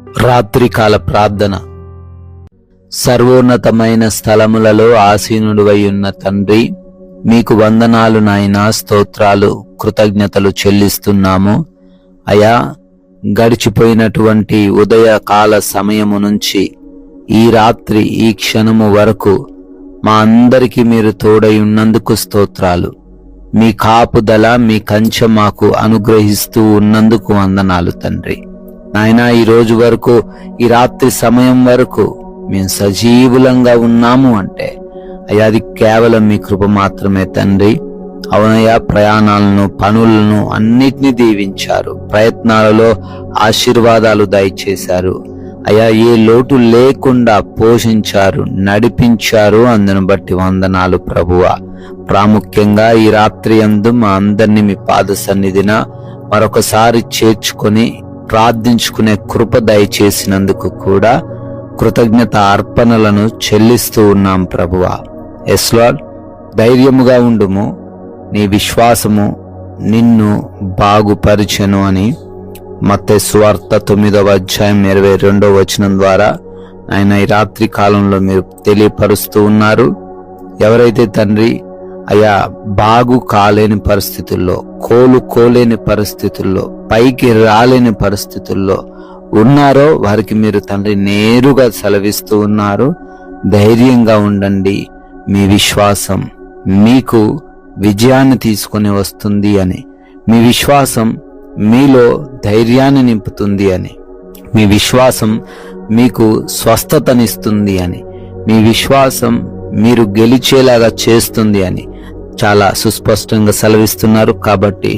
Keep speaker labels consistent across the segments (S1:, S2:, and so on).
S1: రాత్రికాల ప్రార్థన. సర్వోన్నతమైన స్థలములలో ఆసీనుడివై ఉన్న తండ్రి, మీకు వందనాలు నాయనా, స్తోత్రాలు, కృతజ్ఞతలు చెల్లిస్తున్నాము. అయా, గడిచిపోయినటువంటి ఉదయకాల సమయము నుంచి ఈ రాత్రి ఈ క్షణము వరకు మా అందరికీ మీరు తోడై ఉన్నందుకు స్తోత్రాలు. మీ కాపుదల, మీ కంచె మాకు అనుగ్రహిస్తూ ఉన్నందుకు వందనాలు తండ్రి. నాయనా, ఈ రోజు వరకు, ఈ రాత్రి సమయం వరకు మేము సజీవులంగా ఉన్నాము అంటే అయ్యా, అది కేవలం మీ కృప మాత్రమే తండ్రి. అవునయ్యా, ప్రయాణాలను, పనులను అన్నిటినీ దీవించారు, ప్రయత్నాలలో ఆశీర్వాదాలు దయచేశారు అయ్యా, ఏ లోటు లేకుండా పోషించారు, నడిపించారు. అందును బట్టి వందనాలు ప్రభువా. ప్రాముఖ్యంగా ఈ రాత్రి యందు మా అందరినీ మీ పాద సన్నిధిన మరొకసారి చేర్చుకొని ప్రార్థించుకునే కృప దయచేసినందుకు కూడా కృతజ్ఞత అర్పణలను చెల్లిస్తూ ఉన్నాం ప్రభువా. ఎస్ లార్డ్, ధైర్యముగా ఉండుము, నీ విశ్వాసము నిన్ను బాగుపరిచెను అని మత్తయి సువార్త 9వ అధ్యాయం 22వ వచనం ద్వారా ఆయన ఈ రాత్రి కాలంలో మీరు తెలియపరుస్తూ ఉన్నారు. ఎవరైతే తండ్రి అయ్యా బాగు కాలేని పరిస్థితుల్లో, కోలుకోలేని పరిస్థితుల్లో, పైకి రాలేని పరిస్థితుల్లో ఉన్నారో వారికి మీరు తండ్రి నేరుగా సెలవిస్తూ ఉన్నారు, ధైర్యంగా ఉండండి, మీ విశ్వాసం మీకు విజయాన్ని తీసుకొని వస్తుంది అని, మీ విశ్వాసం మీలో ధైర్యాన్ని నింపుతుంది అని, మీ విశ్వాసం మీకు స్వస్థతనిస్తుంది అని, మీ విశ్వాసం మీరు గెలిచేలాగా చేస్తుంది అని చాలా సుస్పష్టంగా సెలవిస్తున్నారు. కాబట్టి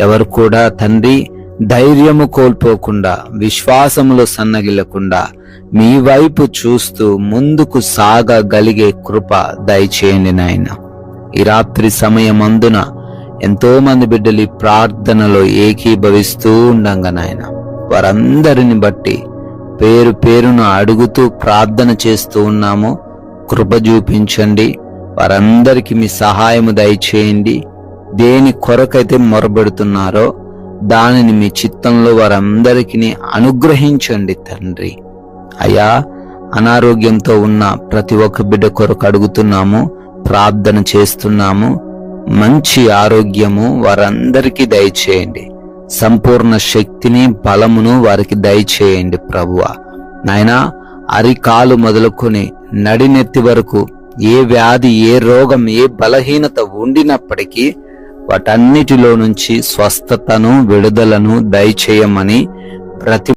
S1: ఎవరు కూడా తండ్రి ధైర్యము కోల్పోకుండా, విశ్వాసములో సన్నగిల్లకుండా మీ వైపు చూస్తూ ముందుకు సాగగలిగే కృప దయచేయండి నాయన. ఈ రాత్రి సమయమందున ఎంతో మంది బిడ్డలు ఈ ప్రార్థనలో ఏకీభవిస్తూ ఉండంగా నాయన, వారందరిని బట్టి పేరు పేరును అడుగుతూ ప్రార్థన చేస్తూ ఉన్నాము. కృప చూపించండి, వారందరికీ మీ సహాయము దయచేయండి. దేని కొరకైతే మొరబెడుతున్నారో దానిని మీ చిత్తంలో వారందరికీ అనుగ్రహించండి తండ్రి. అయ్యా, అనారోగ్యంతో ఉన్న ప్రతి ఒక్క బిడ్డ కొరకు అడుగుతున్నాము, ప్రార్థన చేస్తున్నాము. మంచి ఆరోగ్యము వారందరికీ దయచేయండి, సంపూర్ణ శక్తిని, బలమును వారికి దయచేయండి ప్రభువా. నాయనా, అరికాలు మొదలుకొని నడినెత్తి వరకు ఏ వ్యాధి, ఏ రోగం, ఏ బలహీనత ఉండినప్పటికీ వాటన్నిటిలో నుంచి స్వస్థతను, విడుదలను దయచేయమని ప్రతి